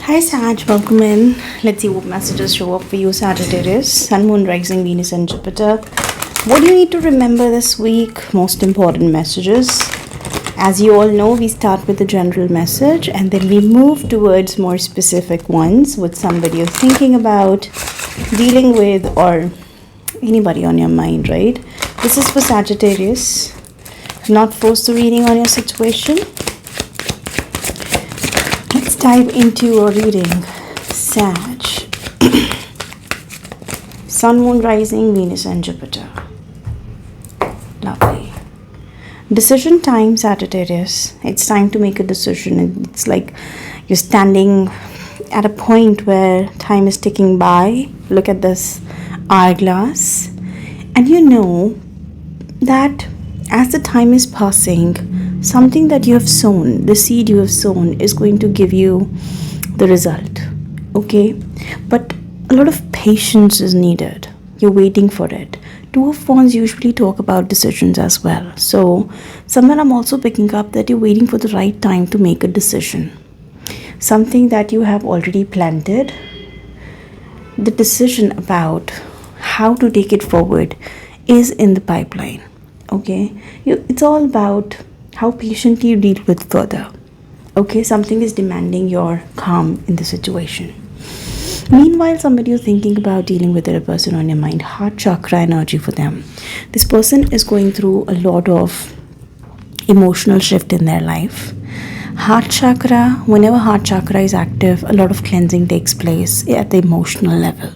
Hi Sag, welcome in. Let's see what messages show up for you, Sagittarius. Sun, Moon, Rising, Venus, and Jupiter. What do you need to remember this week? Most important messages. As you all know, we start with the general message and then we move towards more specific ones with somebody you're thinking about, dealing with, or anybody on your mind, right? This is for Sagittarius. Not force the reading on your situation. Let's dive into your reading. Sag. Sun, Moon, Rising, Venus, and Jupiter. Lovely. Decision time, Sagittarius. It's time to make a decision. It's like you're standing at a point where time is ticking by. Look at this hourglass. And you know that as the time is passing, something that you have sown, the seed you have sown, is going to give you the result. Okay? But a lot of patience is needed. You're waiting for it. Two of Wands usually talk about decisions as well. So, somewhere I'm also picking up that you're waiting for the right time to make a decision. Something that you have already planted. The decision about how to take it forward is in the pipeline. Okay? It's all about how patiently you deal with further. Okay? Something is demanding your calm in the situation. Meanwhile, somebody you're thinking about dealing with a person on your mind, heart chakra energy for them. This person is going through a lot of emotional shift in their life. Heart chakra, whenever heart chakra is active, a lot of cleansing takes place at the emotional level.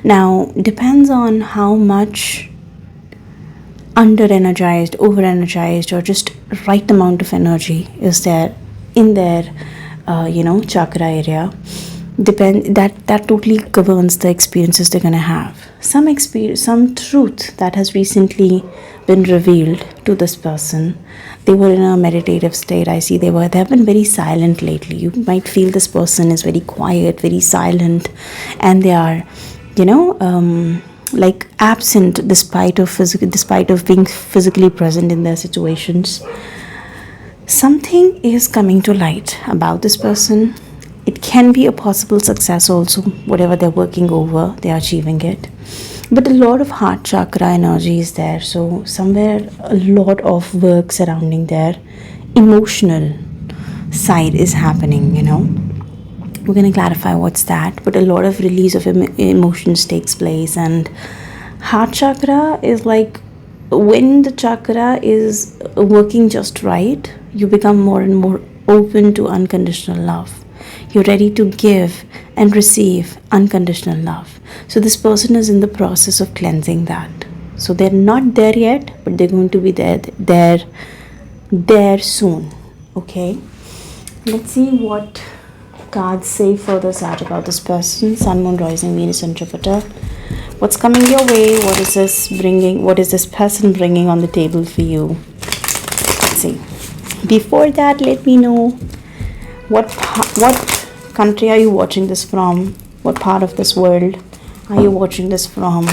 Now, depends on how much under-energized, over-energized, or just right amount of energy is there in their, chakra area. That totally governs the experiences they're gonna have. Some truth that has recently been revealed to this person. They were in a meditative state. I see they have been very silent lately. You might feel this person is very quiet, very silent, and they are, like absent despite of being physically present in their situations. Something is coming to light about this person. It can be a possible success also. Whatever they're working over, they're achieving it. But a lot of heart chakra energy is there. So somewhere a lot of work surrounding their emotional side is happening, We're going to clarify what's that. But a lot of release of emotions takes place. And heart chakra is like when the chakra is working just right, you become more and more open to unconditional love. You're ready to give and receive unconditional love. So this person is in the process of cleansing that. So they're not there yet, but they're going to be there soon. Okay? Let's see what cards say further, Sag, about this person. Sun, Moon, Rising, Venus, and Jupiter. What's coming your way? What is this person bringing on the table for you? Let's see. Before that, let me know what country are you watching this from? What part of this world are you watching this from?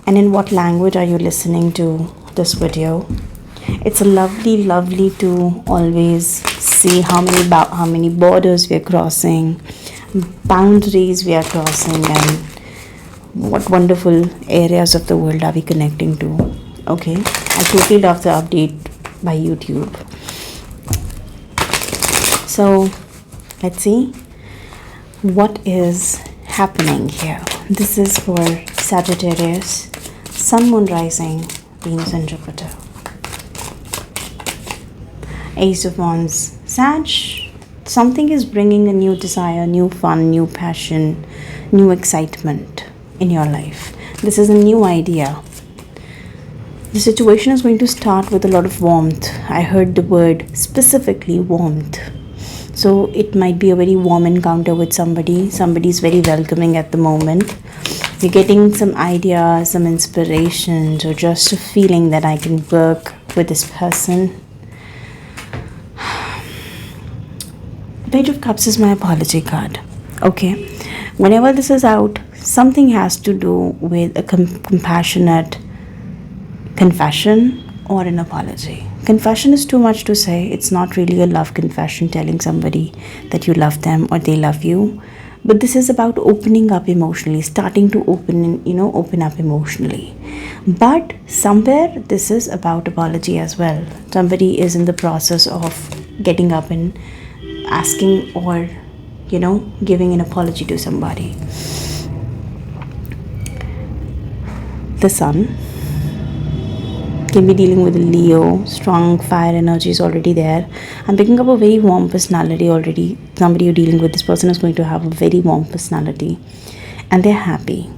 And in what language are you listening to this video? It's a lovely to always see how many borders we are crossing, boundaries we are crossing, and what wonderful areas of the world are we connecting to. Okay, I totally love the update by YouTube. So let's see what is happening here. This is for Sagittarius, Sun, Moon, Rising, Venus, and Jupiter. Ace of Wands. Sag, something is bringing a new desire, new fun, new passion, new excitement in your life. This is a new idea. The situation is going to start with a lot of warmth. I heard the word specifically warmth. So it might be a very warm encounter with somebody. Somebody's very welcoming at the moment. You're getting some ideas, some inspirations, or just a feeling that I can work with this person. Page of Cups is my apology card. Okay. Whenever this is out, something has to do with a compassionate confession or an apology. Confession is too much to say. It's not really a love confession, telling somebody that you love them or they love you. But this is about opening up emotionally, starting to open up emotionally. But somewhere this is about apology as well. Somebody is in the process of getting up and asking or giving an apology to somebody. The sun can be dealing with a Leo. Strong fire energy is already there. I'm picking up a very warm personality already. Somebody you're dealing with, this person is going to have a very warm personality, and they're happy.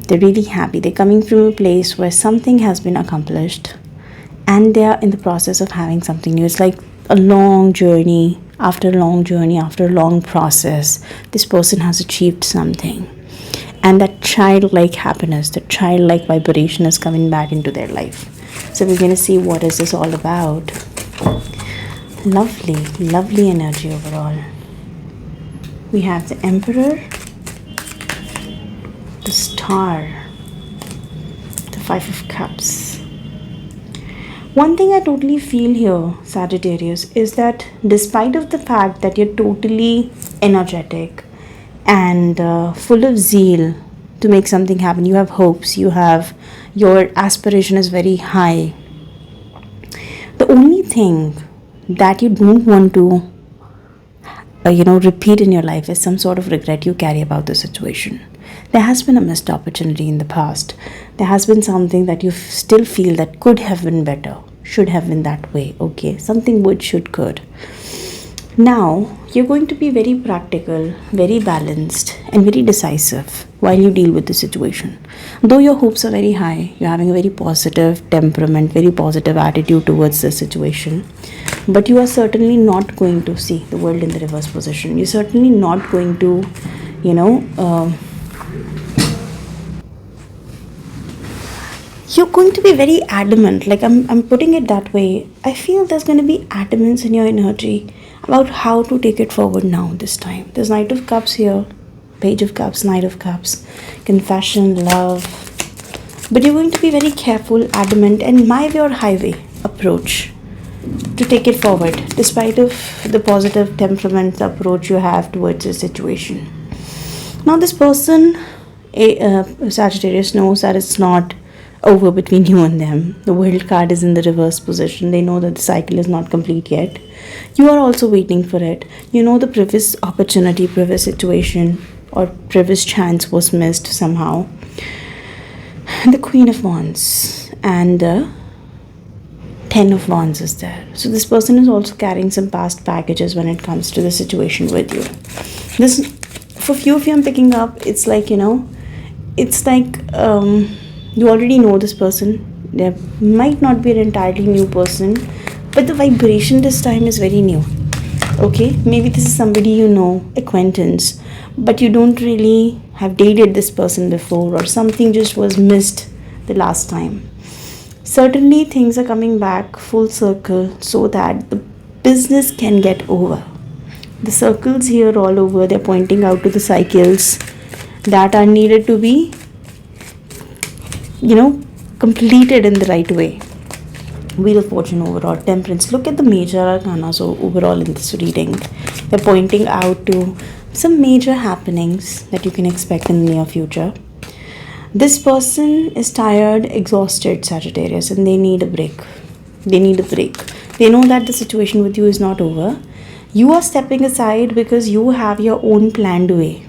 They're really happy. They're coming from a place where something has been accomplished and they are in the process of having something new. It's like a long journey. After a long process, this person has achieved something. And that childlike happiness, that childlike vibration is coming back into their life. So we're going to see what is this all about. Lovely energy overall. We have the Emperor, the Star, the Five of Cups. One thing I totally feel here, Sagittarius, is that despite of the fact that you're totally energetic and full of zeal to make something happen, you have hopes, your aspiration is very high. The only thing that you don't want to repeat in your life is some sort of regret you carry about the situation. There has been a missed opportunity in the past. There has been something that you still feel that could have been better, should have been that way. Okay, something would, should, could. Now, you're going to be very practical, very balanced, and very decisive while you deal with the situation. Though your hopes are very high, you're having a very positive temperament, very positive attitude towards the situation, but you are certainly not going to see the world in the reverse position. You're certainly not going to, you're going to be very adamant. Like I'm putting it that way. I feel there's going to be adamance in your energy about how to take it forward now this time. There's Knight of Cups here, Page of Cups, Knight of Cups, confession, love. But you're going to be very careful, adamant, and my way or highway approach to take it forward, despite of the positive temperament approach you have towards the situation. Now this person, Sagittarius, knows that it's not over between you and them. The World card is in the reverse position. They know that the cycle is not complete yet. You are also waiting for it. You know the previous opportunity, previous situation, or previous chance was missed somehow. The Queen of Wands and the Ten of Wands is there. So this person is also carrying some past packages when it comes to the situation with you. This, for few of you I'm picking up, it's like, it's like you already know this person. There might not be an entirely new person, but the vibration this time is very new. Okay, maybe this is somebody you know, acquaintance, but you don't really have dated this person before, or something just was missed the last time. Certainly things are coming back full circle so that the business can get over. The circles here all over, they're pointing out to the cycles that are needed to be completed in the right way. Wheel of Fortune overall, Temperance. Look at the major arcana. So overall in this reading, they're pointing out to some major happenings that you can expect in the near future. This person is tired, exhausted, Sagittarius, and they need a break. They know that the situation with you is not over. You are stepping aside because you have your own planned way.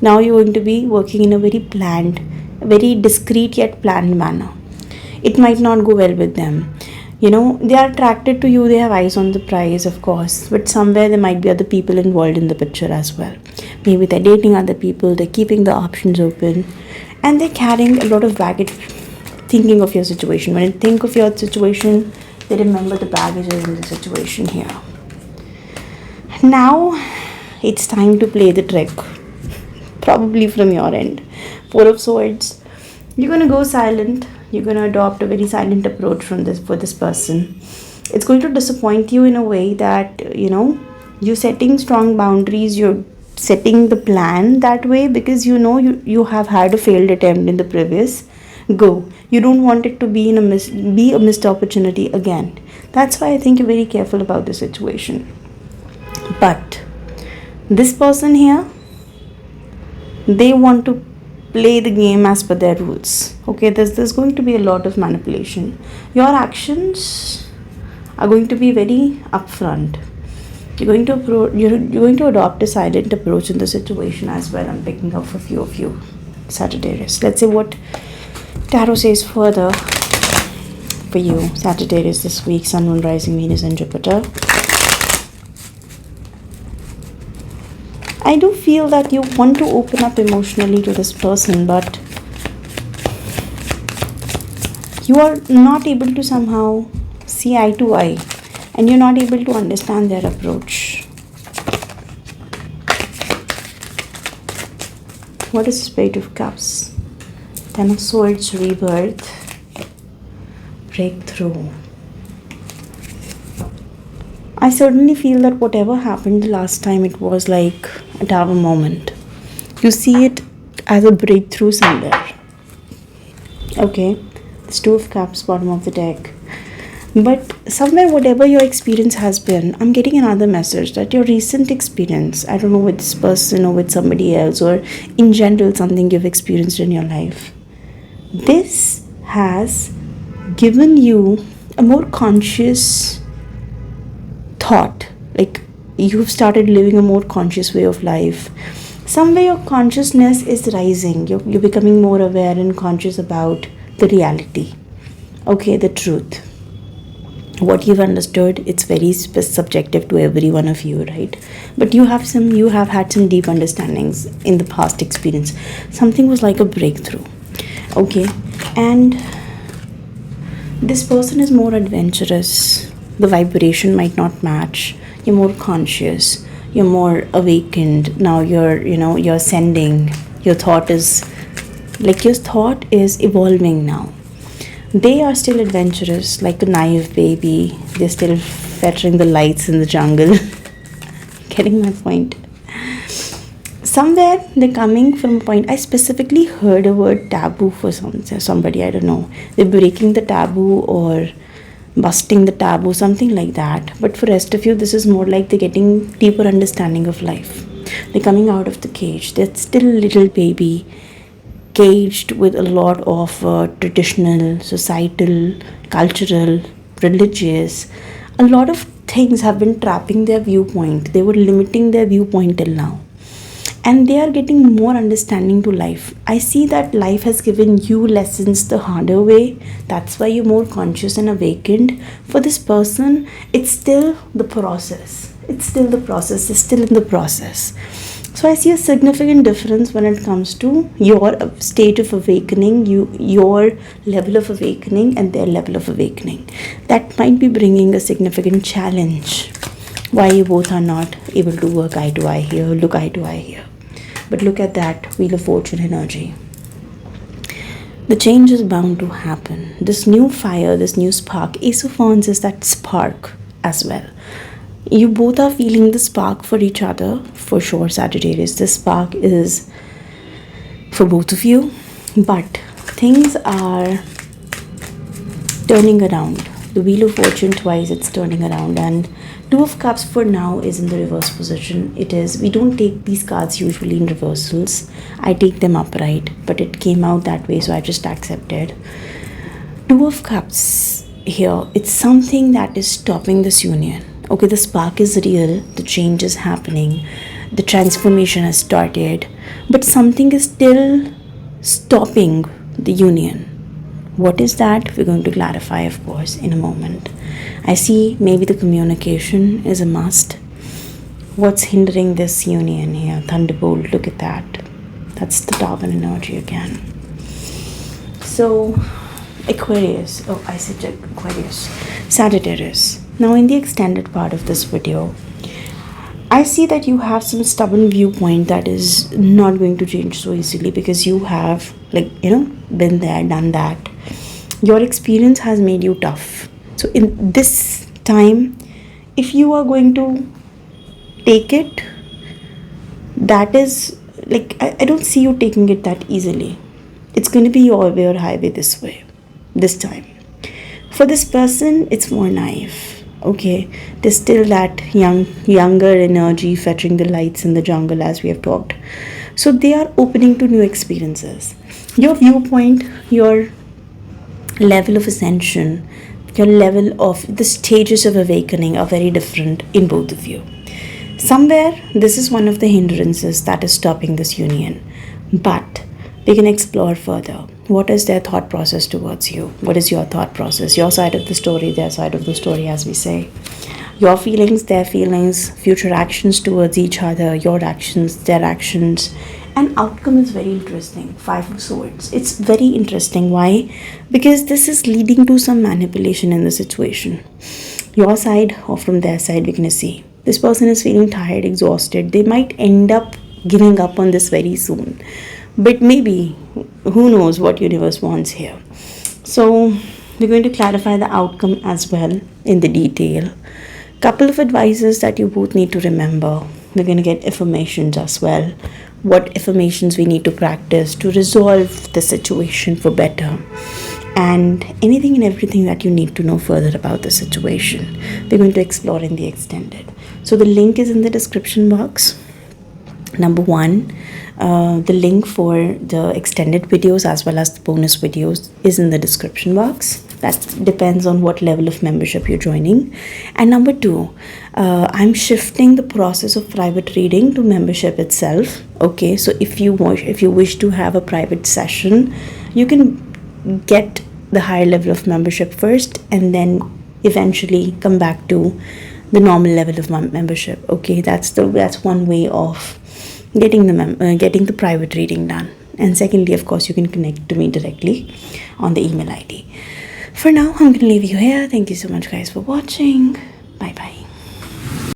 Now you're going to be working in a very planned, very discreet yet planned manner. It might not go well with them. They are attracted to you. They have eyes on the prize, of course. But somewhere there might be other people involved in the picture as well. Maybe they're dating other people. They're keeping the options open. And they're carrying a lot of baggage thinking of your situation. When they think of your situation, they remember the baggages in the situation here. Now, it's time to play the trick. Probably from your end. Four of Swords. You're going to go silent. You're going to adopt a very silent approach for this person. It's going to disappoint you in a way that, you're setting strong boundaries. You're setting the plan that way because you have had a failed attempt in the previous. go. You don't want it to be be a missed opportunity again. That's why I think you're very careful about the situation. But this person here, they want to play the game as per their rules. Okay, there's going to be a lot of manipulation. Your actions are going to be very upfront. You're going to adopt a silent approach in the situation as well. I'm picking up a few of you, Sagittarius. Let's see what Tarot says further for you, Sagittarius, this week. Sun, Moon, Rising, Venus, and Jupiter. I do feel that you want to open up emotionally to this person, but you are not able to somehow see eye to eye, and you're not able to understand their approach. What is Page of Cups? Ten of Swords, rebirth, breakthrough. I certainly feel that whatever happened the last time, it was like a tower moment. You see it as a breakthrough somewhere. Okay, it's Two of Cups, bottom of the deck. But somewhere, whatever your experience has been, I'm getting another message that your recent experience, I don't know, with this person or with somebody else, or in general, something you've experienced in your life, this has given you a more conscious thought. Like, you've started living a more conscious way of life. Somewhere your consciousness is rising. You're becoming more aware and conscious about the reality. Okay, the truth. What you've understood, it's very subjective to every one of you, right? But you have had some deep understandings in the past experience. Something was like a breakthrough. Okay, and this person is more adventurous. The vibration might not match. You're more conscious, you're more awakened. Now you're ascending. Your thought is evolving now. They are still adventurous, like a naive baby. They're still fettering the lights in the jungle. Getting my point? Somewhere they're coming from a point. I specifically heard a word taboo for somebody, I don't know. They're breaking the taboo or busting the taboo, something like that. But for rest of you, this is more like they're getting deeper understanding of life. They're coming out of the cage. They're still a little baby, caged with a lot of traditional, societal, cultural, religious. A lot of things have been trapping their viewpoint. They were limiting their viewpoint till now. And they are getting more understanding to life. I see that life has given you lessons the harder way. That's why you're more conscious and awakened. For this person, it's still the process. They're still in the process. So I see a significant difference when it comes to your state of awakening, your level of awakening and their level of awakening. That might be bringing a significant challenge. Why you both are not able to look eye to eye here. But look at that Wheel of Fortune energy. The change is bound to happen. This new fire, this new spark. Ace of Wands is that spark as well. You both are feeling the spark for each other, for sure, Sagittarius. This spark is for both of you. But things are turning around. The Wheel of Fortune twice, it's turning around, and Two of Cups for now is in the reverse position. We don't take these cards usually in reversals. I take them upright, but it came out that way, so I just accepted. Two of Cups here, it's something that is stopping this union. Okay, the spark is real, the change is happening, the transformation has started, but something is still stopping the union. What is that? We're going to clarify, of course, in a moment. I see maybe the communication is a must. What's hindering this union here? Thunderbolt, look at that. That's the Tower energy again. So, Aquarius. Oh, I said Aquarius. Sagittarius. Now, in the extended part of this video, I see that you have some stubborn viewpoint that is not going to change so easily, because you have, been there, done that. Your experience has made you tough. So in this time, if you are going to take it, that is I don't see you taking it that easily. It's going to be your way or highway this time. For this person, it's more naive. Okay, there's still that younger energy fetching the lights in the jungle, as we have talked. So they are opening to new experiences. Your viewpoint, your level of ascension, your level of the stages of awakening are very different in both of you. Somewhere, this is one of the hindrances that is stopping this union. But we can explore further. What is their thought process towards you? What is your thought process? Your side of the story, their side of the story, as we say. Your feelings, their feelings, future actions towards each other, your actions, their actions. And outcome is very interesting. Five of Swords. It's very interesting. Why? Because this is leading to some manipulation in the situation. Your side or from their side, we're going to see. This person is feeling tired, exhausted. They might end up giving up on this very soon. But maybe, who knows what universe wants here. So we're going to clarify the outcome as well in the detail. Couple of advices that you both need to remember. We're going to get affirmations as well. What affirmations we need to practice to resolve the situation for better. And anything and everything that you need to know further about the situation. We're going to explore in the extended. So the link is in the description box. Number one, the link for the extended videos as well as the bonus videos is in the description box. That depends on what level of membership you're joining. And number two, I'm shifting the process of private reading to membership itself. Okay, so if you wish to have a private session, you can get the higher level of membership first and then eventually come back to the normal level of membership. Okay, that's one way of getting the private reading done. And secondly, of course, you can connect to me directly on the email ID. For now, I'm going to leave you here. Thank you so much, guys, for watching. Bye bye.